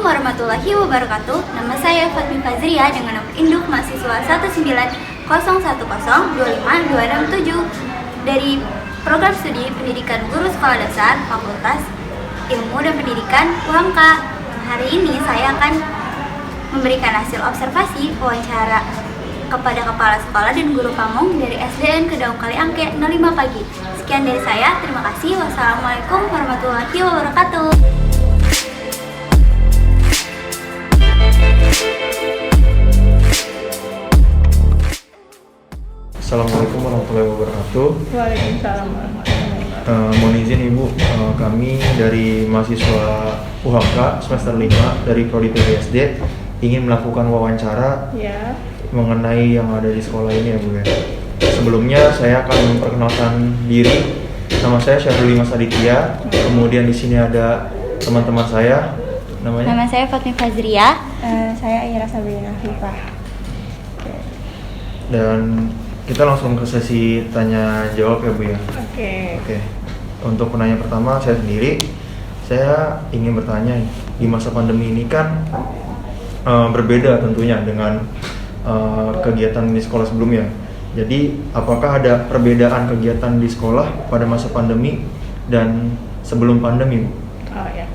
warahmatullahi wabarakatuh. Nama saya Fatmi Fazria dengan nomor induk mahasiswa 19010252667 dari Program Studi Pendidikan Guru Sekolah Dasar Fakultas Ilmu dan Pendidikan UHAMK. Hari ini saya akan memberikan hasil observasi wawancara kepada kepala sekolah dan guru pamong dari SDN Kedaung Kaliangke 05 pagi. Sekian dari saya, terima kasih. Wassalamualaikum warahmatullahi wabarakatuh. Assalamualaikum warahmatullahi wabarakatuh. Waalaikumsalam warahmatullahi wabarakatuh. Mohon izin Ibu, kami dari mahasiswa UHAMK semester 5 dari Prodi PBSD ingin melakukan wawancara Ya. mengenai yang ada di sekolah ini ya Bu ya. Sebelumnya saya akan memperkenalkan diri. Nama saya Syahrul Limas Aditya. Kemudian di sini ada teman-teman saya. Namanya? Nama saya Fatmi Fazria. Saya Ira Sabrina Hifah. Dan kita langsung ke sesi tanya jawab ya Bu ya. Oke. Untuk penanya pertama saya sendiri. Saya ingin bertanya, di masa pandemi ini kan berbeda tentunya dengan kegiatan di sekolah sebelumnya. Jadi apakah ada perbedaan kegiatan di sekolah pada masa pandemi dan sebelum pandemi, Bu? Oh ya.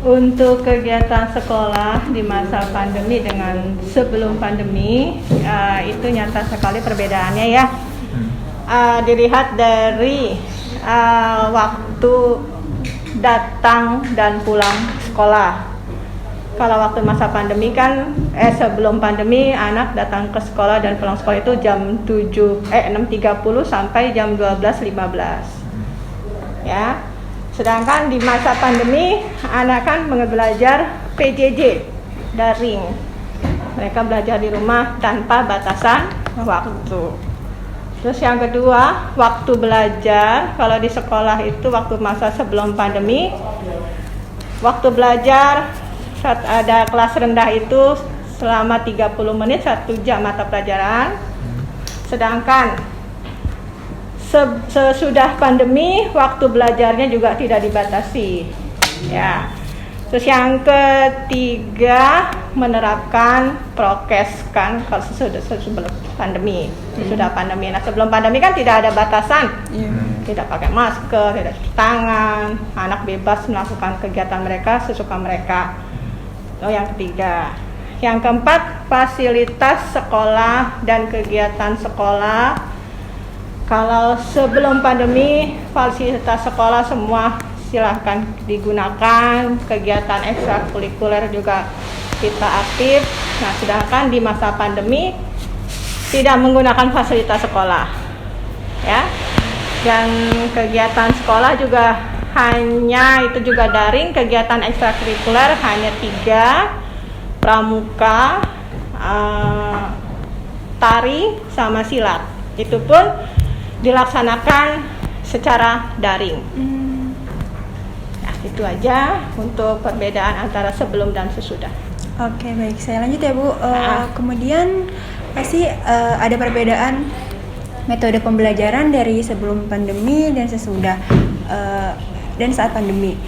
Untuk kegiatan sekolah di masa pandemi dengan sebelum pandemi itu nyata sekali perbedaannya ya. Dilihat dari waktu datang dan pulang sekolah. Kalau waktu masa pandemi kan sebelum pandemi anak datang ke sekolah dan pulang sekolah itu jam 6.30 sampai jam 12.15. Ya. Sedangkan di masa pandemi anak kan belajar PJJ daring. Mereka belajar di rumah tanpa batasan waktu. Terus yang kedua, waktu belajar kalau di sekolah itu waktu masa sebelum pandemi, waktu belajar saat ada kelas rendah itu selama 30 menit 1 jam mata pelajaran. Sedangkan sesudah pandemi waktu belajarnya juga tidak dibatasi. Ya. Terus yang ketiga menerapkan prokes kan kalau sebelum pandemi. Sesudah pandemi. Nah, sebelum pandemi kan tidak ada batasan. Tidak pakai masker, tidak cuci tangan, anak bebas melakukan kegiatan mereka sesuka mereka. Yang ketiga. Yang keempat, fasilitas sekolah dan kegiatan sekolah. Kalau sebelum pandemi, fasilitas sekolah semua silahkan digunakan, kegiatan ekstrakurikuler juga kita aktif. Nah, sedangkan di masa pandemi tidak menggunakan fasilitas sekolah, ya. Dan kegiatan sekolah juga hanya itu juga daring, kegiatan ekstrakurikuler hanya 3, pramuka, tari, sama silat. Itu pun dilaksanakan secara daring. Nah, itu aja untuk perbedaan antara sebelum dan sesudah. Oke, baik. Saya lanjut ya, Bu. Kemudian pasti ada perbedaan metode pembelajaran dari sebelum pandemi dan sesudah dan saat pandemi.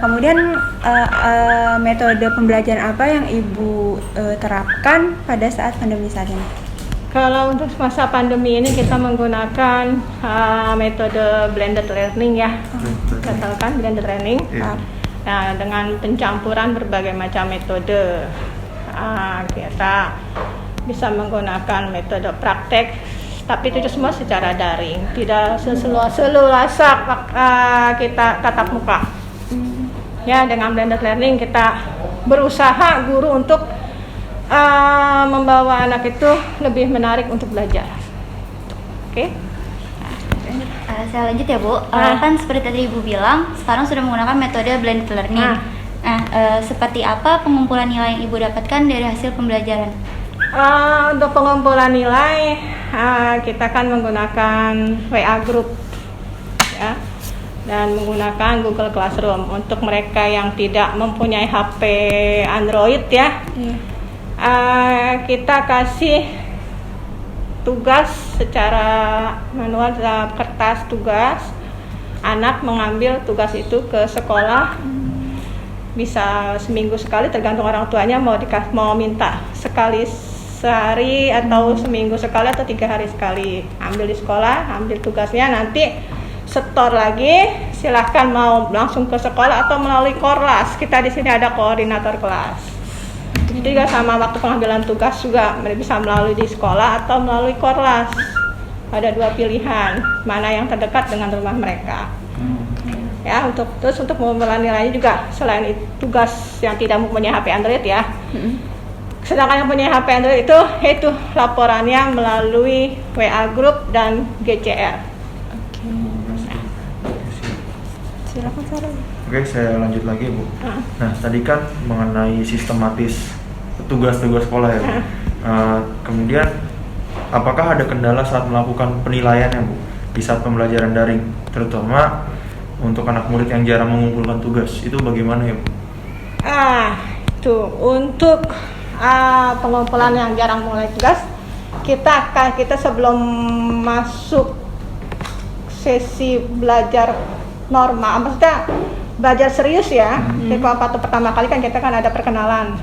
Kemudian metode pembelajaran apa yang Ibu terapkan pada saat pandemi saat ini? Kalau untuk masa pandemi ini kita menggunakan metode blended learning ya. Kita tahu kan blended learning? Nah, dengan pencampuran berbagai macam metode. Kita bisa menggunakan metode praktek, tapi itu semua secara daring, tidak seluasa kita tatap muka. Ya, dengan blended learning kita berusaha guru untuk membawa anak itu lebih menarik untuk belajar. Oke? Saya lanjut ya Bu. Kan seperti tadi Ibu bilang, sekarang sudah menggunakan metode blended learning. Seperti apa pengumpulan nilai yang Ibu dapatkan dari hasil pembelajaran? Untuk pengumpulan nilai, kita kan menggunakan WA group, ya, dan menggunakan Google Classroom. Untuk mereka yang tidak mempunyai HP Android, ya. Kita kasih tugas secara manual dalam kertas tugas, anak mengambil tugas itu ke sekolah, bisa seminggu sekali, tergantung orang tuanya mau minta sekali sehari atau seminggu sekali atau 3 hari sekali. Ambil di sekolah, ambil tugasnya, nanti setor lagi. Silahkan mau langsung ke sekolah atau melalui Korlas. Kita di sini ada koordinator kelas. Itu juga sama, waktu pengambilan tugas juga bisa melalui di sekolah atau melalui Korlas. Ada 2 pilihan, mana yang terdekat dengan rumah mereka. Ya, untuk pengumpulan nilainya juga selain itu, tugas yang tidak mempunyai HP Android ya. Sedangkan yang punya HP Android itu laporannya melalui WA Group dan GCR. Silakan Sarah. Oke, saya lanjut lagi Bu. Nah, tadi kan mengenai sistematis tugas-tugas sekolah ya Bu. Kemudian, apakah ada kendala saat melakukan penilaian ya Bu di saat pembelajaran daring, terutama untuk anak murid yang jarang mengumpulkan tugas, itu bagaimana ya Bu? Itu untuk pengumpulan yang jarang mulai tugas, kita sebelum masuk sesi belajar normal, maksudnya belajar serius ya. Waktu pertama kali kan kita kan ada perkenalan.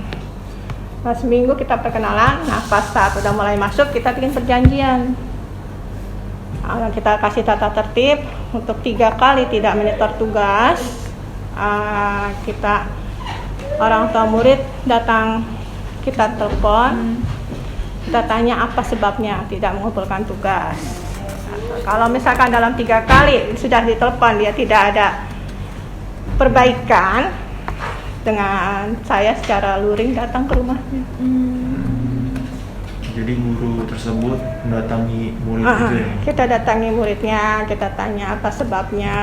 Nah, seminggu kita perkenalan. Nah, pas saat udah mulai masuk, kita bikin perjanjian. Kita kasih tata tertib untuk 3 kali tidak menyetor tugas. Kita orang tua murid datang, kita telepon, kita tanya apa sebabnya tidak mengumpulkan tugas. Kalau misalkan dalam 3 kali sudah ditelepon dia tidak ada perbaikan, dengan saya secara luring datang ke rumahnya. Jadi guru tersebut mendatangi murid itu ya? Kita datangi muridnya, kita tanya apa sebabnya.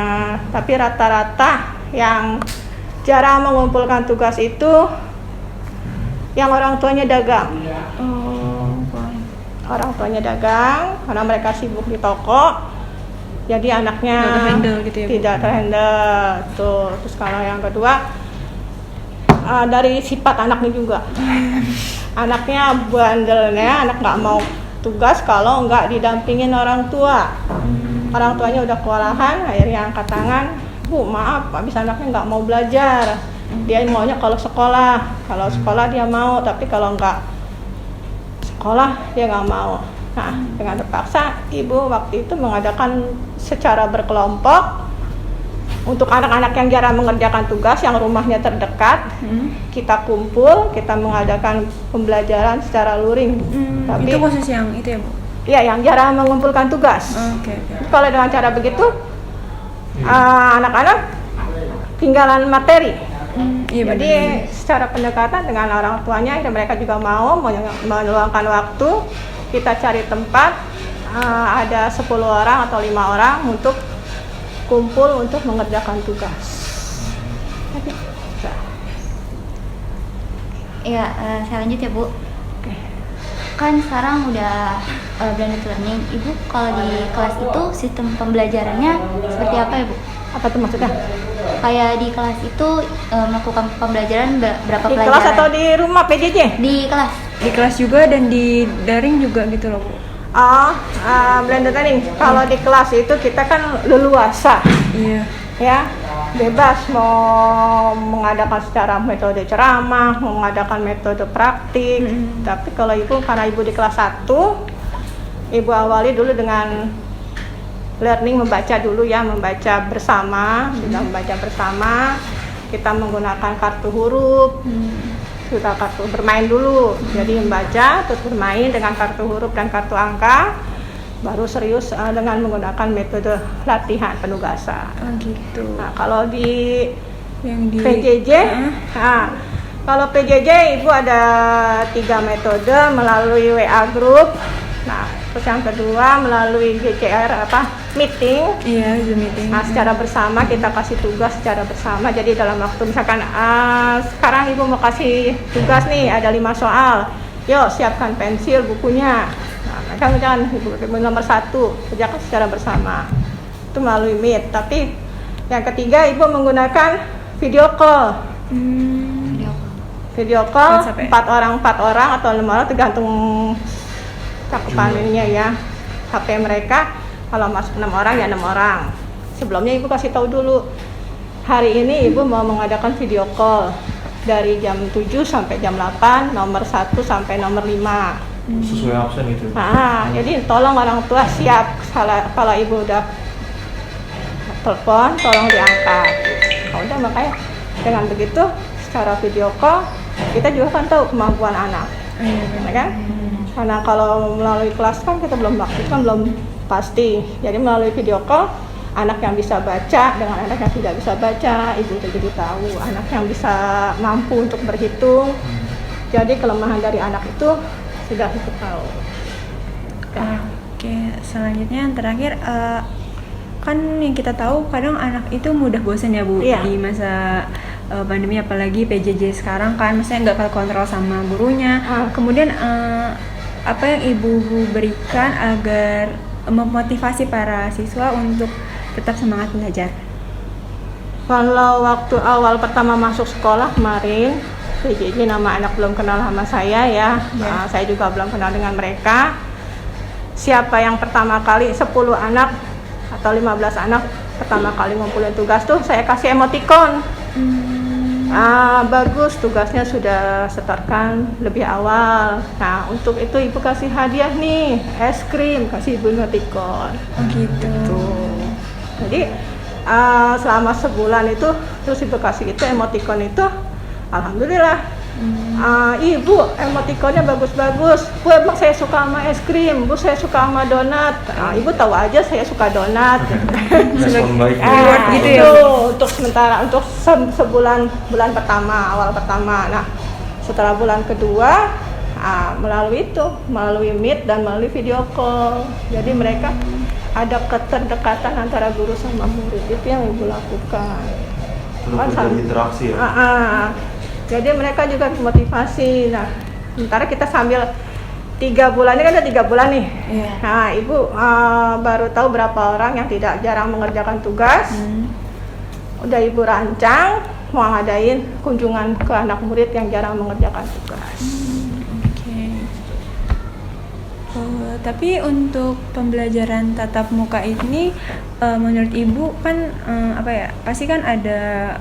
Tapi rata-rata yang jarang mengumpulkan tugas itu yang orang tuanya dagang. Orang tuanya dagang, karena mereka sibuk di toko, jadi anaknya tidak terhandle. Terus kalau yang kedua, dari sifat anaknya juga. Anaknya bandelnya, anak nggak mau tugas kalau nggak didampingin orang tua. Orang tuanya udah kewalahan, akhirnya angkat tangan, Bu maaf, habis anaknya nggak mau belajar. Dia maunya kalau sekolah dia mau, tapi kalau nggak sekolah dia nggak mau. Nah, dengan terpaksa ibu waktu itu mengadakan secara berkelompok untuk anak-anak yang jarang mengerjakan tugas, yang rumahnya terdekat. Kita kumpul, kita mengadakan pembelajaran secara luring. Tapi itu khusus yang itu ya Bu? Iya, yang jarang mengumpulkan tugas. Kalau dengan cara begitu, anak-anak tinggalan materi. Jadi secara pendekatan dengan orang tuanya, dan mereka juga mau meluangkan waktu. Kita cari tempat, ada 10 orang atau 5 orang untuk kumpul untuk mengerjakan tugas. Iya, saya lanjut ya Bu. Kan sekarang udah blended learning. Ibu kalau di kelas itu sistem pembelajarannya seperti apa ya Bu? Apa tuh maksudnya? Kayak di kelas itu melakukan pembelajaran berapa Di pelajaran? kelas atau di rumah PJJ? Di kelas. Di kelas juga dan di daring juga gitu loh Bu? Blended learning. Kalau di kelas itu kita kan leluasa. Iya. Ya, bebas mau mengadakan secara metode ceramah, mengadakan metode praktik. Tapi kalau ibu, karena ibu di kelas 1, ibu awali dulu dengan learning membaca dulu ya, membaca bersama. Sudah membaca bersama, kita menggunakan kartu huruf. Kita kartu bermain dulu, jadi membaca terus bermain dengan kartu huruf dan kartu angka, baru serius dengan menggunakan metode latihan penugasan. Gitu. Nah, kalau di yang di PJJ, kalau PJJ ibu ada 3 metode melalui WA Group. Nah, terus yang kedua melalui GCR meeting. Iya, Zoom meeting. Nah, secara bersama kita kasih tugas secara bersama. Jadi dalam waktu misalkan sekarang ibu mau kasih tugas nih, ada 5 soal. Yuk siapkan pensil, bukunya. Nah, kan ibu nomor 1 kerjakan secara bersama. Itu melalui Meet. Tapi yang ketiga ibu menggunakan video call. Video call 4 orang atau 5 orang tergantung cakupan ininya ya, HP mereka. Kalau masuk 6 orang ya 6 orang. Sebelumnya ibu kasih tahu dulu hari ini ibu mau mengadakan video call dari jam 7 sampai jam 8, nomor 1 sampai nomor 5. Sesuai absen itu. Jadi tolong orang tua siap kalau ibu udah telepon, tolong diangkat. Udah, makanya dengan begitu secara video call kita juga kan tahu kemampuan anak, kan? Karena kalau melalui kelas kan kita belum pasti. Jadi melalui video call, anak yang bisa baca dengan anak yang tidak bisa baca, ibu jadi tahu. Anak yang bisa mampu untuk berhitung, jadi kelemahan dari anak itu sudah ibu tahu. Oke, selanjutnya yang terakhir, kan yang kita tahu kadang anak itu mudah bosan ya Bu, di masa pandemi, apalagi PJJ sekarang kan, maksudnya nggak kontrol sama gurunya. Kemudian apa yang ibu berikan agar memotivasi para siswa untuk tetap semangat belajar? Kalau waktu awal pertama masuk sekolah kemarin, PJJ nama anak belum kenal sama saya ya. Saya juga belum kenal dengan mereka. Siapa yang pertama kali 10 anak atau 15 anak pertama kali ngumpulin tugas tuh saya kasih emoticon. Bagus, tugasnya sudah setorkan lebih awal. Nah, untuk itu ibu kasih hadiah nih, es krim, kasih ibu emoticon. Gitu. Jadi selama sebulan itu terus ibu kasih itu emoticon itu, alhamdulillah. Ibu emoticonnya bagus-bagus. Bu, emang saya suka sama es krim, Bu saya suka sama donat. Ibu tahu aja saya suka donat. Respon baik. Gitu ya. Untuk sementara, untuk bulan pertama, awal pertama. Nah, setelah bulan kedua, melalui Meet dan melalui video call. Jadi mereka ada keterdekatan antara guru sama murid, itu yang ibu lakukan. Terus interaksi ya. Jadi mereka juga motivasi. Nah, sementara kita sambil 3 bulan, ini kan ada 3 bulan nih. Nah, ibu baru tahu berapa orang yang jarang mengerjakan tugas. Udah ibu rancang mau ngadain kunjungan ke anak murid yang jarang mengerjakan tugas. Tapi untuk pembelajaran tatap muka ini, menurut ibu kan pasti kan ada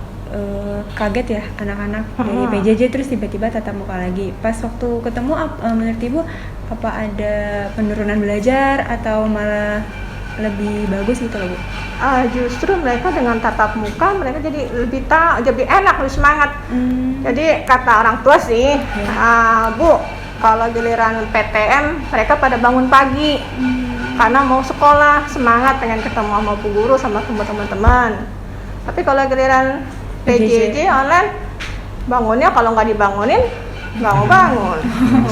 kaget ya anak-anak dari PJJ terus tiba-tiba tatap muka lagi. Pas waktu ketemu, menurut ibu apa ada penurunan belajar atau malah lebih bagus gitu loh Bu? Justru mereka dengan tatap muka mereka jadi lebih enak, lebih semangat. Jadi kata orang tua sih, Bu, kalau giliran PTM mereka pada bangun pagi karena mau sekolah, semangat pengen ketemu sama bu guru sama teman-teman. Tapi kalau giliran PJJ online, bangunnya kalau nggak dibangunin nggak mau bangun.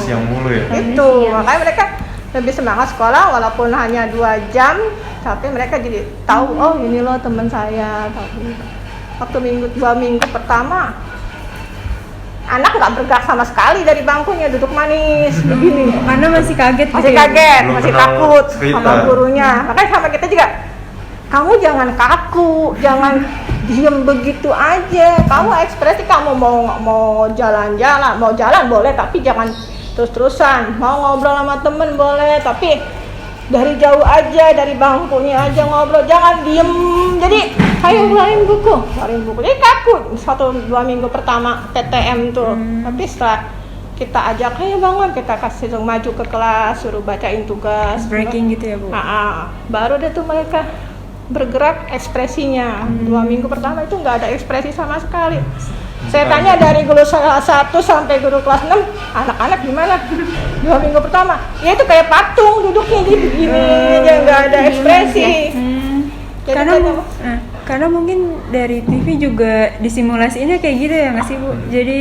Siang mulu ya. Itu makanya mereka lebih semangat sekolah walaupun hanya 2 jam, tapi mereka jadi tahu, oh ini loh teman saya. Waktu 2 minggu pertama, anak nggak bergerak sama sekali dari bangkunya, duduk manis begini. Karena masih kaget. Masih takut sama gurunya. Makanya sama kita juga, kamu jangan kaku, jangan diem begitu aja. Kamu ekspresi, kamu mau jalan-jalan, mau jalan boleh, tapi jangan terus-terusan. Mau ngobrol sama temen boleh, tapi dari jauh aja, dari bangkunya aja ngobrol, jangan diem. Jadi ayo keluarin buku. Jadi kaku 1-2 minggu pertama PTM tuh. Tapi setelah kita ajak, ayo bangun, kita kasih maju ke kelas, suruh bacain tugas. Breaking gitu ya Bu? Baru deh tuh mereka bergerak ekspresinya. 2 minggu pertama itu nggak ada ekspresi sama sekali. Saya tanya dari guru 1 sampai guru kelas 6, anak-anak gimana? 2 minggu pertama, ya itu kayak patung duduknya begini aja, nggak ada ekspresi. Karena mungkin dari TV juga disimulasinya kayak gitu ya nggak sih Bu? Jadi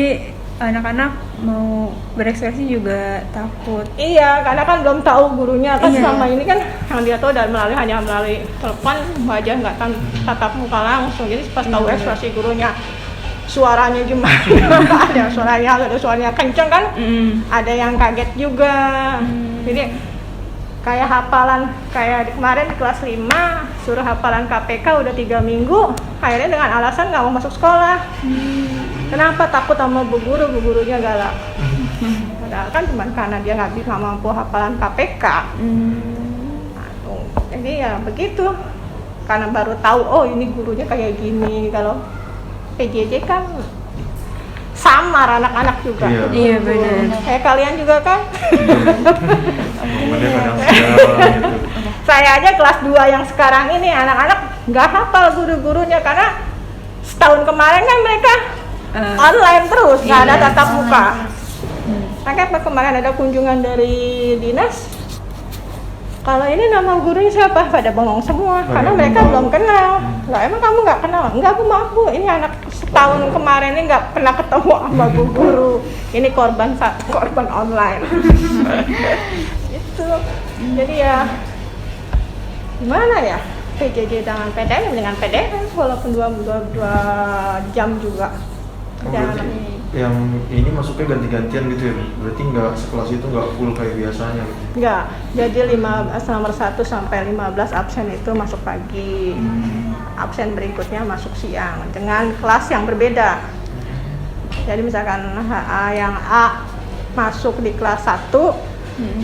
anak-anak mau berekspresi juga takut. Iya, karena kan belum tahu gurunya kan selama ini kan yang dia tahu hanya melalui telepon aja, nggak tatap muka langsung. Jadi pas tahu ekspresi gurunya, suaranya gimana, ada suaranya kenceng kan, ada yang kaget juga. Jadi kayak hafalan, kayak kemarin di kelas 5 suruh hafalan KPK udah 3 minggu, akhirnya dengan alasan nggak mau masuk sekolah. Kenapa? Takut sama bu gurunya galak. Padahal kan cuma karena dia nggak mampu hafalan KPK. Jadi ya begitu, karena baru tahu, oh ini gurunya kayak gini. Kalau PJJ kan samar anak-anak juga. Iya benar. Kayak kalian juga kan. Momennya kadang siang gitu. Saya aja kelas 2 yang sekarang ini anak-anak nggak hafal guru-gurunya karena setahun kemarin kan mereka online terus, nggak ada tatap muka. Makanya kemarin ada kunjungan dari dinas. Kalau ini nama gurunya siapa? Pada bengong semua karena mereka belum kenal. Lah emang kamu nggak kenal? Enggak, Bu, maaf Bu. Ini anak setahun kemarin ini nggak pernah ketemu sama bu guru. Ini korban online. Itu. Jadi ya gimana ya? PJJ dengan PTN walaupun 2 jam juga. Yang ini masuknya ganti-gantian gitu ya, berarti nggak sekelas itu nggak full kayak biasanya gitu? Nggak, jadi nomor 1 sampai 15 absen itu masuk pagi, absen berikutnya masuk siang dengan kelas yang berbeda. Jadi misalkan yang A masuk di kelas 1,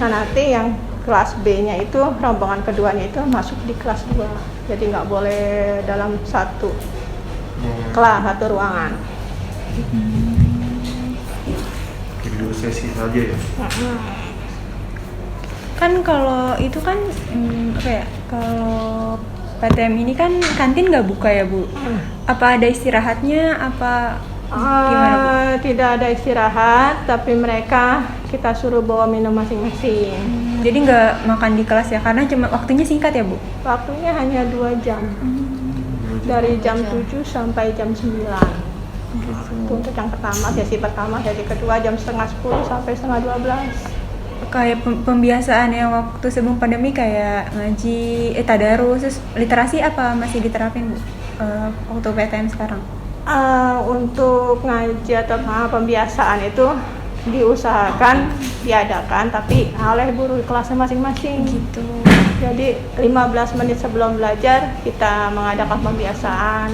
nah nanti yang kelas B-nya itu rombongan keduanya itu masuk di kelas 2. Jadi nggak boleh dalam satu kelas, satu ruangan. Jadi 2 sesi saja ya? Kan kalau itu kan apa ya, kalau PTM ini kan kantin nggak buka ya Bu? Apa ada istirahatnya? Apa gimana Bu? Tidak ada istirahat, tapi mereka kita suruh bawa minum masing-masing. Jadi nggak makan di kelas ya, karena cuma waktunya singkat ya Bu? Waktunya hanya 2 jam, dari jam 7 sampai jam 9. Itu untuk yang pertama, sesi pertama, sesi kedua jam setengah 10 sampai setengah 12. Kayak pembiasaan yang waktu sebelum pandemi kayak ngaji, tadarus, terus literasi apa masih diterapin Bu waktu PTM sekarang? Untuk ngaji atau pembiasaan itu diusahakan diadakan, tapi oleh guru kelasnya masing-masing. Gitu. Jadi 15 menit sebelum belajar kita mengadakan pembiasaan.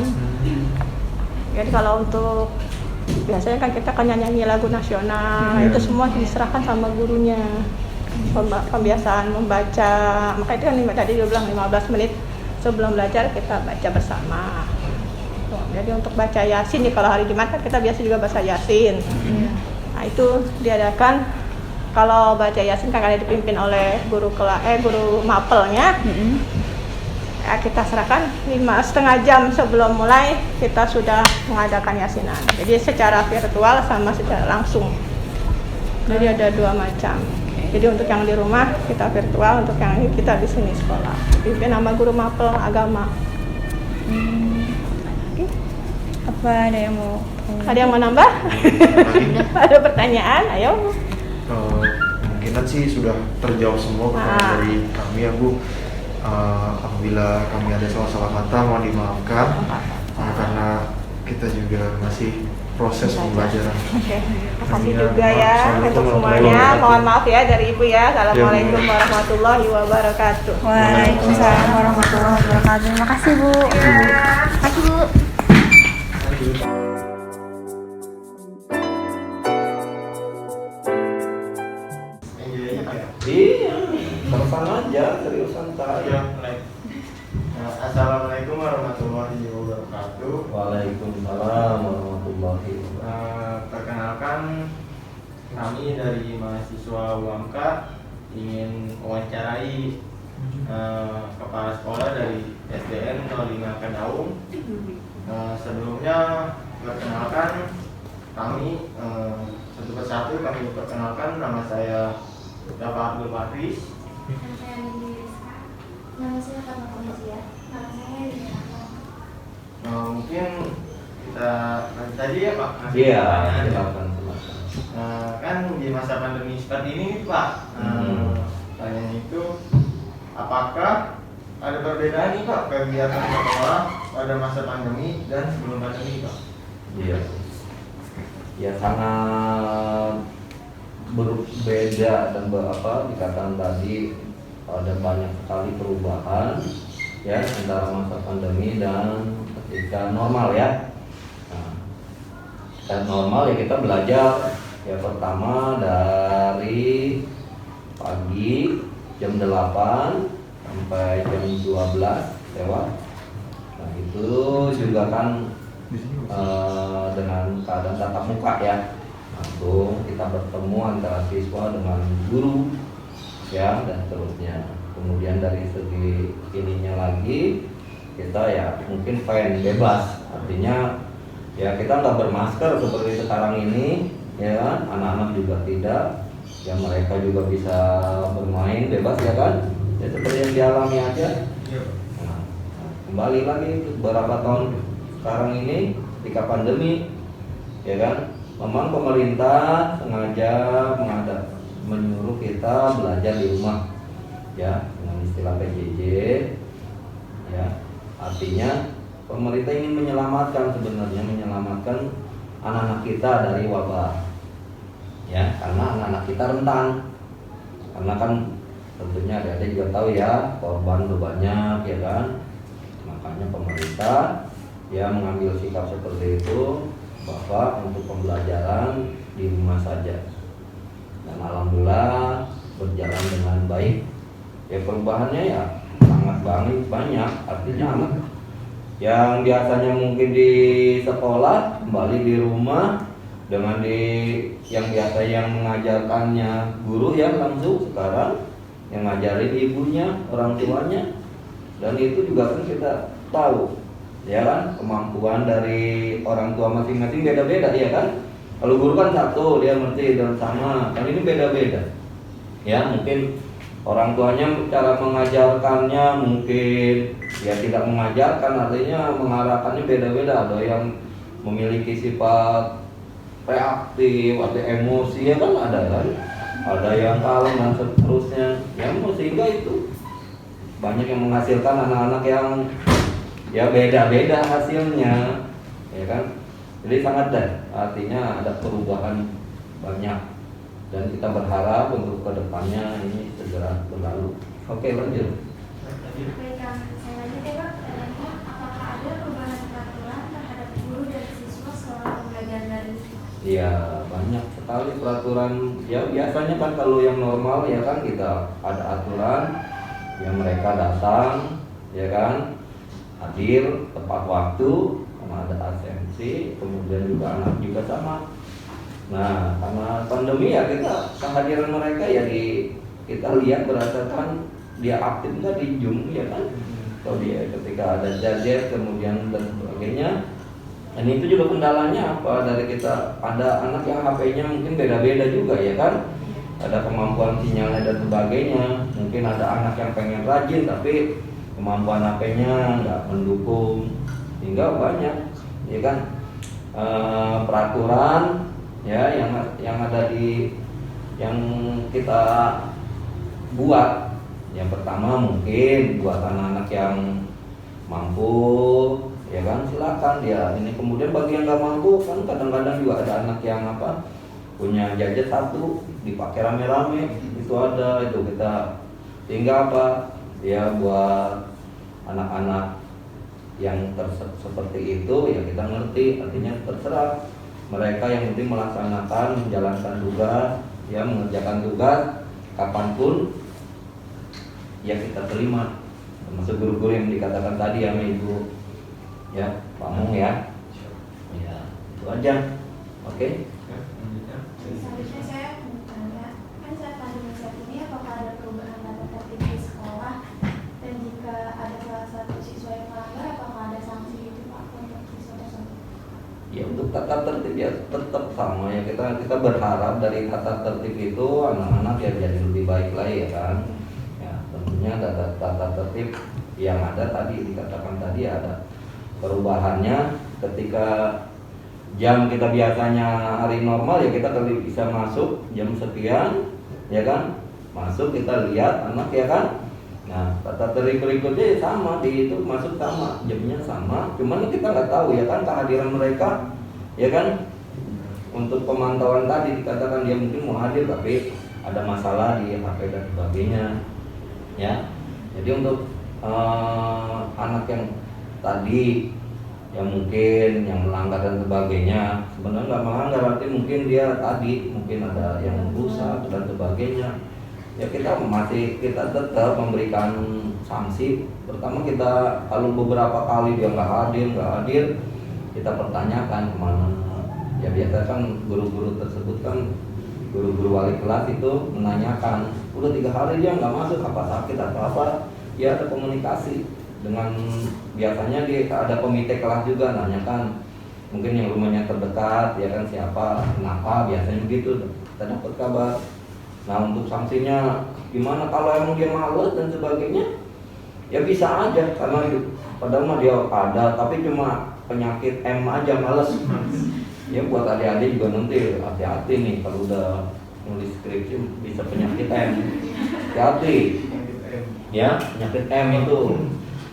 Jadi kalau untuk biasanya kan kita kan nyanyi lagu nasional, itu semua diserahkan sama gurunya. Pembiasaan membaca, makanya itu kan tadi dia bilang 15 menit sebelum belajar kita baca bersama. Jadi untuk baca Yasin nih, kalau hari Jumat kan kita biasa juga baca Yasin. Nah itu diadakan, kalau baca Yasin kan ada dipimpin oleh guru mapelnya. Ya, kita serahkan 5,5 jam sebelum mulai kita sudah mengadakan yasinan. Jadi secara virtual sama secara langsung. Jadi ada 2 macam. Jadi untuk yang di rumah kita virtual, untuk yang kita di sini sekolah. Pimpin nama guru mapel agama. Apa ada yang mau? Ada yang mau nambah? Ada pertanyaan? Ayo. Kemungkinan sih sudah terjawab semua pertanyaan dari kami ya Bu. Apabila kami ada salah-salah kata mohon dimaafkan, karena kita juga masih proses pembelajaran. Oke, terima kasih juga ya untuk semuanya. Mohon maaf ya dari Ibu ya. Assalamualaikum warahmatullahi wabarakatuh. Waalaikumsalam warahmatullahi wabarakatuh. Terima kasih Bu. Terima kasih Bu. Iya, telepon aja, seriusan saya. Assalamualaikum warahmatullahi wabarakatuh. Waalaikumsalam warahmatullahi wabarakatuh. Perkenalkan, kami dari mahasiswa UMK ingin wawancarai kepala sekolah dari SDN 05 Kedaung. Sebelumnya perkenalkan kami satu persatu kami perkenalkan, nama saya Bapak Abdul Hafiz. Nama saya Nindi Rizka. Nama saya Fatma Fauziah. Nama saya Rina. Mungkin kita lanjut tadi ya Pak. Iya, silakan. Kan di masa pandemi seperti ini Pak, pertanyaan itu apakah ada perbedaan nih Pak kegiatan sekolah pada masa pandemi dan sebelum pandemi Pak? Iya. Ya sangat berbeda dan dikatakan tadi ada banyak sekali perubahan ya antara masa pandemi dan ketika normal ya. Nah, normal ya kita belajar ya pertama dari pagi jam 8 sampai jam 12 lewat. Nah itu juga kan dengan keadaan tatap muka ya, langsung kita bertemu antara siswa dengan guru ya, dan seterusnya. Kemudian dari segi ininya lagi kita ya mungkin fine bebas, artinya ya kita nggak bermasker seperti sekarang ini ya kan, anak-anak juga tidak ya, mereka juga bisa bermain bebas ya kan, ya seperti yang dialami aja. Nah, kembali lagi beberapa tahun sekarang ini ketika pandemi ya kan, memang pemerintah sengaja menyuruh kita belajar di rumah ya, dengan istilah PJJ ya, artinya pemerintah ingin menyelamatkan, sebenarnya menyelamatkan anak-anak kita dari wabah ya, karena anak-anak kita rentan, karena kan tentunya ada juga tahu ya korban banyak ya kan, makanya pemerintah ya mengambil sikap seperti itu bahwa untuk pembelajaran di rumah saja, dan alhamdulillah berjalan dengan baik ya. Perubahannya ya sangat banyak, artinya anak yang biasanya mungkin di sekolah kembali di rumah, dengan yang biasa yang mengajarkannya guru ya langsung, sekarang yang ngajarin ibunya, orang tuanya. Dan itu juga kan kita tahu ya kan, kemampuan dari orang tua masing-masing beda-beda ya kan. Kalau guru kan satu, dia ngerti dan sama, kan ini beda-beda ya. Mungkin orang tuanya cara mengajarkannya mungkin ya tidak mengajarkan, artinya mengarahkannya beda-beda. Ada yang memiliki sifat reaktif, ada emosi ya kan, ada yang kalem dan seterusnya ya, sehingga itu banyak yang menghasilkan anak-anak yang ya beda-beda hasilnya ya kan. Jadi sangat artinya ada perubahan banyak, dan kita berharap untuk kedepannya ini segera berlalu. Oke, lanjut. Baik, saya lanjut ya Pak. Apakah ada perubahan peraturan terhadap guru dan siswa selama pembelajaran daring? Ya banyak sekali peraturan ya, biasanya kan kalau yang normal ya kan kita ada aturan yang mereka datang ya kan, hadir tepat waktu, sama ada absensi, kemudian juga anak juga sama. Nah karena pandemi ya kita kehadiran mereka ya kita lihat berdasarkan dia aktif nggak di Zoom ya kan, kalau dia ketika ada jajet kemudian dan sebagainya. Dan itu juga kendalanya apa, dari kita ada anak yang HP-nya mungkin beda-beda juga ya kan, ada kemampuan sinyalnya dan sebagainya. Mungkin ada anak yang pengen rajin tapi kemampuan HP-nya nggak mendukung, sehingga banyak ya kan peraturan ya yang ada yang kita buat. Yang pertama mungkin buat anak-anak yang mampu ya kan, silakan dia ini. Kemudian bagi yang nggak mampu kan kadang-kadang juga ada anak yang punya gadget satu dipakai rame-rame, itu ada, itu kita sehingga ya buat anak-anak yang seperti itu ya kita ngerti, artinya terserah mereka, yang penting melaksanakan, menjalankan tugas ya, mengerjakan tugas kapanpun ya kita terima, termasuk guru-guru yang dikatakan tadi ya Ibu ya, Pak Mung ya. Ya, itu aja. Oke. Selanjutnya saya bertanya, kan saat pandemi saat ini apakah ada perubahan tata tertib di sekolah, dan jika ada salah satu siswa yang melanggar apakah ada sanksi itu Pak untuk siswa tersebut? Ya untuk tata tertib ya tetap sama ya, kita berharap dari tata tertib itu anak-anak ya jadi lebih baik lagi ya kan. Ya tentunya tata tertib yang ada tadi dikatakan tadi ada perubahannya. Ketika jam kita biasanya hari normal ya kita bisa masuk jam sekian ya kan, masuk kita lihat anak ya kan. Nah tata tertib berikutnya ya sama, di itu masuk sama, jamnya sama, cuman kita nggak tahu ya kan kehadiran mereka ya kan. Untuk pemantauan tadi dikatakan dia mungkin mau hadir tapi ada masalah di HP dan sebagainya ya. Jadi untuk anak yang tadi yang mungkin yang melanggar dan sebagainya, sebenarnya nggak melanggar, arti mungkin dia tadi mungkin ada yang rusak dan sebagainya ya, kita tetap memberikan sanksi. Pertama kita kalau beberapa kali dia nggak hadir kita pertanyakan kemana. Ya biasa kan guru-guru tersebut kan, guru-guru wali kelas itu menanyakan, udah 3 hari dia nggak masuk, apa sakit atau apa. Ya ada komunikasi dengan, biasanya ada komite kelas juga nanyakan, mungkin yang rumahnya terdekat ya kan, siapa, kenapa, biasanya begitu kita dapat kabar. Nah untuk sanksinya gimana kalau emang dia males dan sebagainya, ya bisa aja, karena padahal mah dia ada, tapi cuma penyakit M aja, males. Ya buat adik-adik juga nanti hati-hati nih kalau udah nulis skripsi bisa penyakit M, hati-hati ya. Penyakit M itu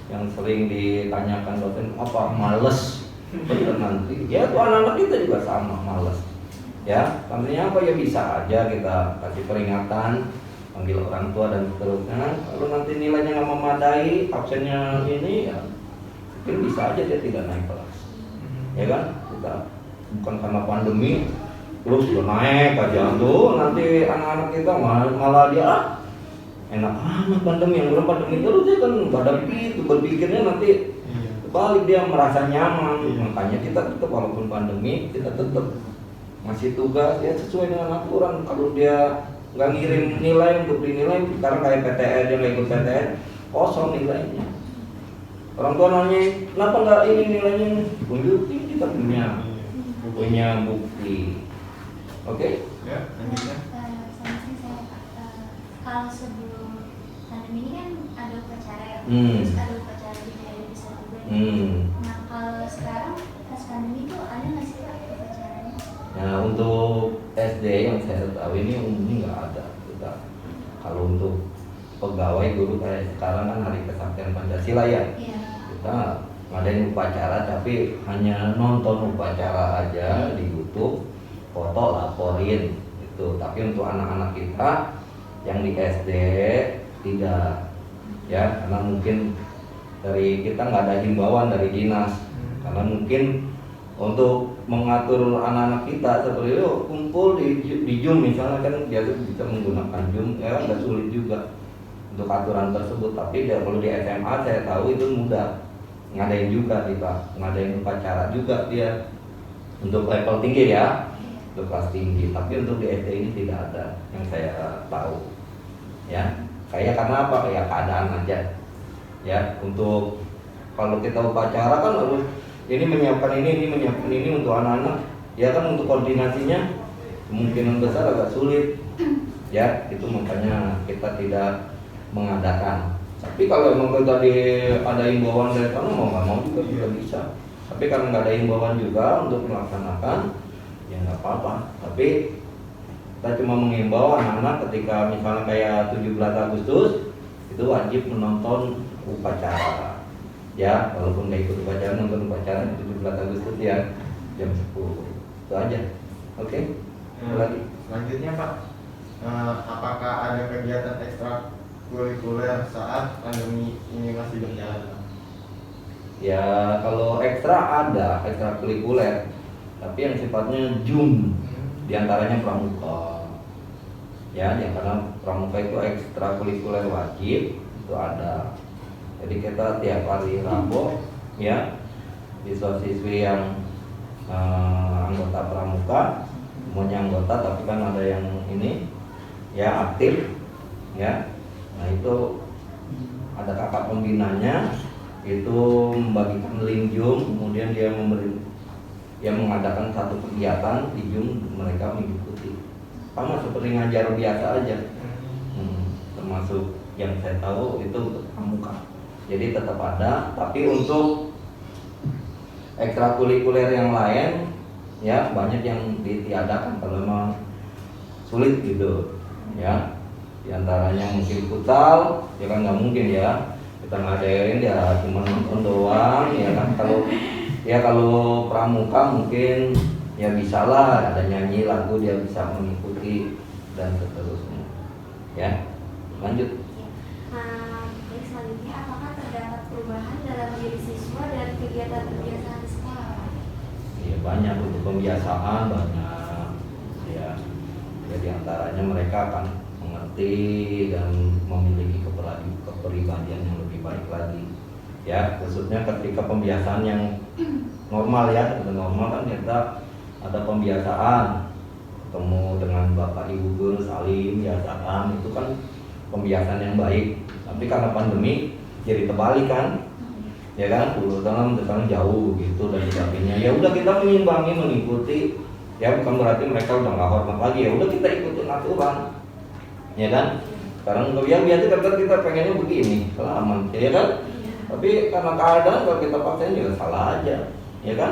yang sering ditanyakan dosen, apa males, bener nanti ya tuh anak-anak kita juga sama, males ya. Artinya apa ya, bisa aja kita kasih peringatan, panggil orang tua dan seterusnya. Kalau nanti nilainya nggak memadai, absennya ini ya mungkin bisa aja dia tidak naik kelas, ya kan. Kita bukan karena pandemi terus udah naik aja tuh, nanti anak-anak kita malah dia enak amat pandemi, yang belum pandemi terus dia kan nggak ada itu, berpikirnya nanti balik dia merasa nyaman. Makanya kita tetap walaupun pandemi kita tetap masih tugas ya sesuai dengan aturan. Kalau dia nggak ngirim nilai untuk dinilai, sekarang kayak PTN, dia nggak ikut PTN, kosong nilainya. Orang tua nanya, kenapa nggak ini nilainya? Tunjukin, kita punya bukti. Oke? Ya, lanjutnya. Sanksi saya, kalau sebelum pandemi ini kan ada upacara ya, Hmm. terus ada upacara di daerah bisa juga. Nah kalau sekarang pas pandemi itu ada nggak sih Pak upacaranya? Nah untuk SD yang saya tahu ini umumnya nggak ada. Kalau untuk pegawai guru kayak sekarang kan Hari Kesaktian Pancasila ya, Iya. kita ngadain upacara tapi hanya nonton upacara aja di YouTube, foto laporin itu. Tapi untuk anak-anak kita yang di SD tidak ya, karena mungkin dari kita nggak ada himbauan dari dinas, karena mungkin untuk mengatur anak-anak kita seperti itu kumpul di Zoom misalnya kan, biasa bisa menggunakan Zoom ya, agak sulit juga untuk aturan tersebut. Tapi kalau di SMA saya tahu itu mudah, ngadain juga kita, ngadain upacara juga dia untuk level tinggi ya, untuk kelas tinggi. Tapi untuk di SD ini tidak ada yang saya tahu ya. Kayak karena apa? Kayak keadaan aja ya. Untuk kalau kita upacara kan harus ini menyiapkan ini menyiapkan ini untuk anak-anak ya kan, untuk koordinasinya kemungkinan besar agak sulit ya. Itu makanya kita tidak mengadakan. Tapi kalau emang kita ada himbauan dari sana, mau nggak mau juga tidak bisa. Tapi karena nggak ada himbauan juga untuk melaksanakan, ya nggak apa-apa. Tapi kita cuma mengimbau anak-anak ketika misalnya kayak 17 Agustus itu wajib menonton upacara. Ya, walaupun nggak ikut upacara, nonton upacara 17 Agustus ya jam 10. Itu aja. Oke? Lagi. Selanjutnya Pak, apakah ada kegiatan ekstra kurikuler saat pandemi ini masih berjalan? Ya kalau ekstra ada, ekstra kurikuler, tapi yang sifatnya Zoom, diantaranya pramuka. Ya, karena pramuka itu ekstra kurikuler wajib, itu ada. Jadi kita tiap hari Rabu, ya, siswa-siswi yang anggota pramuka, semuanya anggota, tapi kan ada yang ini, ya aktif, ya. Nah itu ada kakak pembinanya, itu membagikan link Zoom, kemudian dia mengadakan satu kegiatan di Zoom, mereka mengikuti sama seperti ngajar biasa aja. Termasuk yang saya tahu itu untuk pramuka, jadi tetap ada. Tapi untuk ekstrakurikuler yang lain ya banyak yang ditiadakan kalau memang sulit gitu ya. Di antaranya mungkin futsal, ya kan nggak mungkin ya kita ngadain ya cuma nonton doang ya kan. Kalau pramuka mungkin ya bisa lah, ada nyanyi lagu dia bisa mengikuti dan seterusnya ya. Lanjut. Baik, selanjutnya apakah terdapat perubahan dalam diri siswa dari kegiatan kebiasaan di sekolah? Ya banyak, untuk pembiasaan banyak ya. Jadi antaranya mereka akan mengerti dan memiliki kepribadian yang lebih baik lagi ya, khususnya ketika pembiasaan yang normal ya, normal kan kita ada pembiasaan ketemu dengan bapak ibu guru salim biasakan, itu kan pembiasaan yang baik. Tapi karena pandemi jadi terbalik kan, ya kan, sekarang jauh gitu dan sebagainya. Ya udah kita mengimbangi, mengikuti, ya bukan berarti mereka udah nggak hormat lagi, ya udah kita ikutin aturan, ya kan. Sekarang ya biasa kita pengennya begini, aman, ya kan. Tapi karena keadaan kalau kita paksain juga salah aja, ya kan.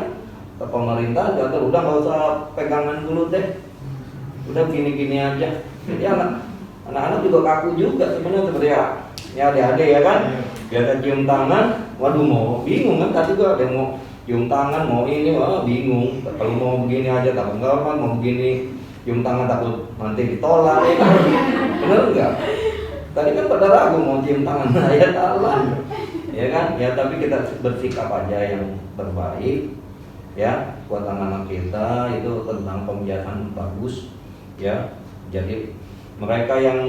Ke pemerintah udah nggak usah pegangan dulu deh, udah gini-gini aja. Jadi anak-anak juga kaku juga sebenarnya seperti ya adik-adik ya kan. Biasa cium tangan, waduh mau bingung kan, tadi gua ada yang mau cium tangan, mau ini, wah bingung. Kalau mau begini aja takut nggak kan, mau begini cium tangan takut nanti ditolak, ya kan? Bener nggak? Tadi kan pada ragu mau cium tangan saya salah, ya kan? Ya tapi kita bersikap aja yang terbaik, ya buat anak-anak kita itu tentang pembiasaan bagus, ya. Jadi mereka yang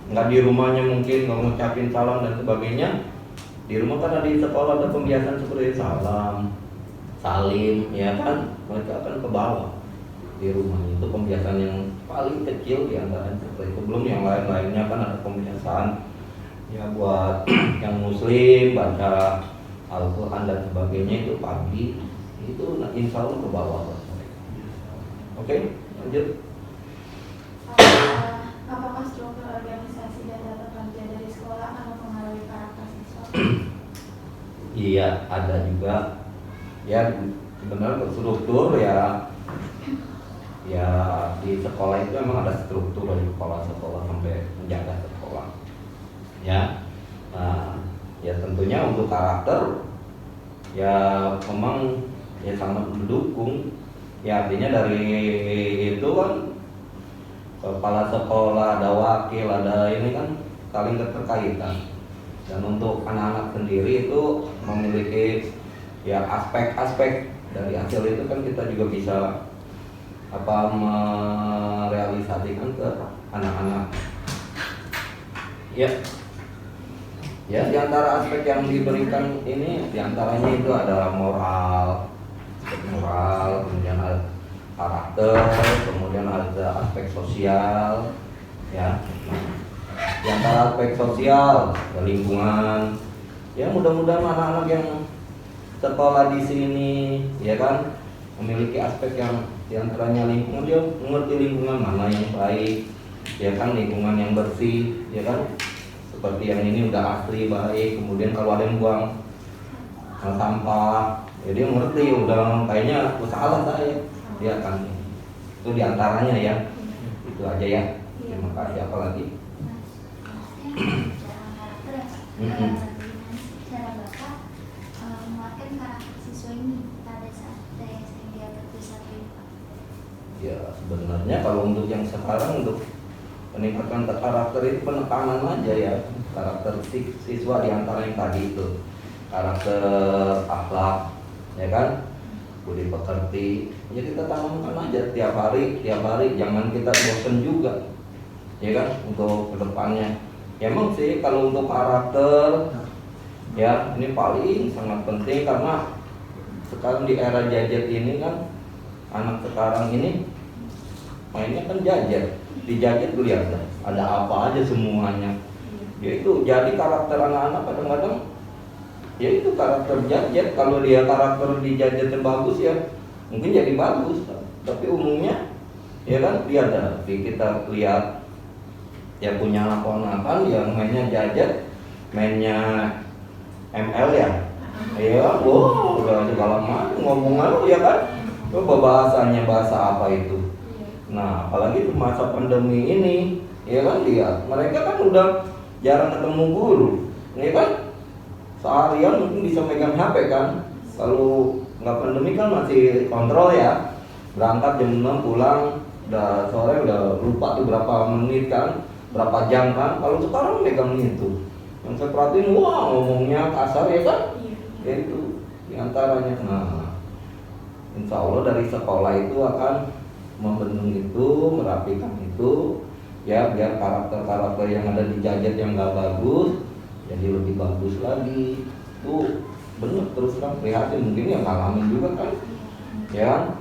nggak di rumahnya mungkin nggak ngucapin salam dan sebagainya, di rumah kan ada di sekolah ada pembiasaan seperti salam, salim, ya kan, mereka akan ke bawah di rumah. Itu pembiasaan yang paling kecil di antara seperti itu. Belum yang lain-lainnya kan ada pembiasaan ya buat yang muslim baca Al-Quran dan sebagainya, itu pagi itu insya Allah ke bawah. Oke, lanjut. Apakah struktur organisasi dan tata kerja dari sekolah akan mempengaruhi karakter siswa? Iya, ada juga. Ya sebenarnya struktur ya di sekolah itu memang ada struktur dari kepala sekolah sampai menjaga sekolah. Ya, nah, ya tentunya untuk karakter ya memang ya sangat mendukung. Ya artinya dari itu kan kepala sekolah, ada wakil, ada ini kan saling keterkaitan. Dan untuk anak-anak sendiri itu memiliki ya aspek-aspek dari hasil itu kan kita juga bisa merealisasikan ke anak-anak. Ya, ya di antara aspek yang diberikan ini diantaranya itu ada moral, kemudian ada karakter, kemudian ada aspek sosial, ya. Di antara aspek sosial, lingkungan, ya mudah-mudahan anak-anak yang sekolah di sini, ya kan, memiliki aspek yang diantaranya lingkungan, dia mengerti lingkungan mana yang baik, ya kan, lingkungan yang bersih, ya kan, seperti yang ini udah asri baik. Kemudian kalau ada yang buang sampah, ya dia mengerti, udah kayaknya salah saya. Dia akan itu diantaranya ya, itu aja ya. Terima kasih. Apa lagi? Cara Bapak menguatkan karakter siswa ini pada saat daya saing dia berpusat ini, Pak? Ya sebenarnya kalau untuk yang sekarang untuk peningkatan karakter itu penekanan aja ya, karakter siswa diantara yang tadi itu karakter akhlak, ya kan, budi pekerti. Ya kita tanamkan aja tiap hari, jangan kita bosan juga, ya kan, untuk kedepannya. Ya emang sih kalau untuk karakter ya ini paling sangat penting, karena sekarang di era gadget ini kan anak sekarang ini mainnya kan gadget. Di gadget lihat ada apa aja semuanya. Ya itu jadi karakter anak-anak kadang-kadang ya itu karakter gadget. Kalau dia karakter di gadgetnya bagus ya mungkin jadi bagus, tapi umumnya ya kan lihat kita lihat ya punya anak-anak yang mainnya gadget, mainnya ML ya, iya, udah segala macam ngomongan ya kan, bahasanya bahasa apa itu. Nah apalagi di masa pandemi ini, ya kan lihat mereka kan udah jarang ketemu guru, ya kan, seharian mungkin bisa megang HP kan. Kalau nggak pandemi kan masih kontrol ya, berangkat jam 6 pulang udah sore, udah lupa tuh berapa menit kan, berapa jam kan. Kalau sekarang megang itu, yang saya perhatiin wah ngomongnya kasar ya kan, ya itu diantaranya. Nah insya Allah dari sekolah itu akan membendung itu, merapikan itu, ya biar karakter-karakter yang ada di gadget yang nggak bagus jadi lebih bagus lagi, Itu bener terus terang prihatin, mungkin yang ngalamin juga kan, ya.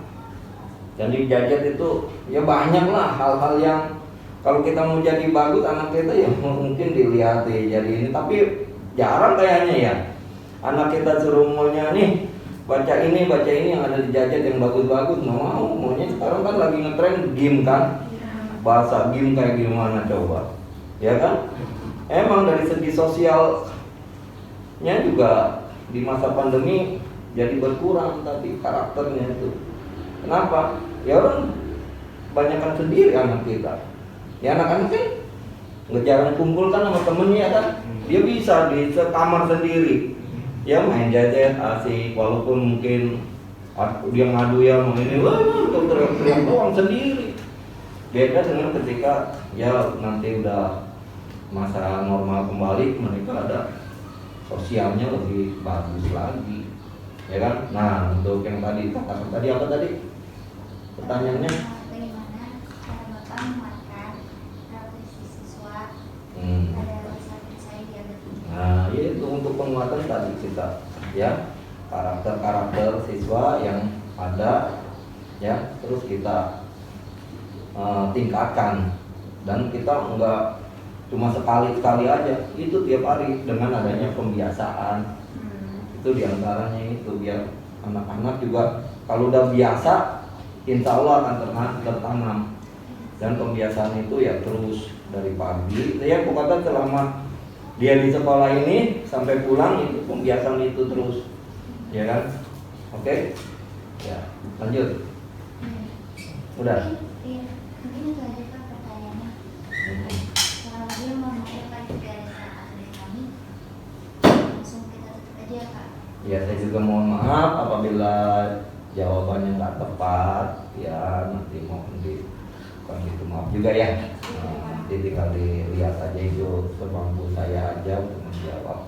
Jadi gadget itu ya banyak lah hal-hal yang kalau kita mau jadi bagus anak kita ya mungkin dilihat jadi ini, tapi jarang kayaknya ya anak kita suruh maunya nih baca ini yang ada di gadget yang bagus-bagus, nggak mau. Maunya sekarang kan lagi ngetren game kan, bahasa game kayak gimana coba, ya kan? Emang dari segi sosialnya juga di masa pandemi jadi berkurang tadi karakternya itu. Kenapa? Ya orang banyakkan sendiri anak kita. Ya anak-anak kan nggak jarang kumpul kan sama temennya kan. Dia bisa di kamar sendiri. Ya main gadget asik, walaupun mungkin dia ngadu ya mau ini, wah teriak-teriak doang sendiri. Beda dengan ketika ya nanti udah masa normal kembali, mereka ada sosialnya lebih bagus lagi, ya kan? Nah untuk yang tadi katakan tadi apa tadi pertanyaannya? Bagaimana cara Bapak menguatkan karakteristik siswa pada masa dia bertindak? Nah itu untuk penguatan tadi kita ya karakter siswa yang ada ya, terus kita tingkatkan, dan kita enggak cuma sekali aja, itu tiap hari dengan adanya pembiasaan. Itu diantaranya itu biar anak-anak juga kalau udah biasa insya Allah akan tertanam, dan pembiasaan itu ya terus dari pagi ya pokoknya selama dia di sekolah ini sampai pulang itu pembiasaan itu terus, ya kan? Oke? Ya lanjut. Udah. Iya, mungkin itu aja Pak pertanyaannya. Kalau dia mau mengucapkan juga dari kami, langsung kita tutup aja Pak. Ya saya juga mohon maaf apabila jawabannya nggak tepat, ya nanti mohon bukan gitu, maaf juga ya. Nanti tinggal dilihat aja itu semampu saya aja untuk menjawab.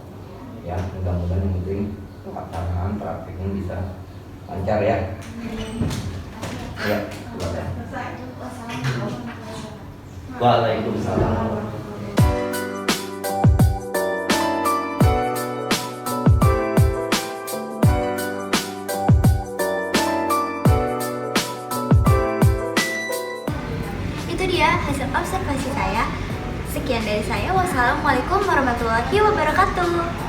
Ya mudah-mudahan yang penting pelaksanaan prakteknya bisa lancar ya. Ya, silakan. Wassalamualaikum warahmatullahi wabarakatuh. Waalaikumsalam. Itu dia hasil observasi saya. Sekian dari saya. Wassalamualaikum warahmatullahi wabarakatuh.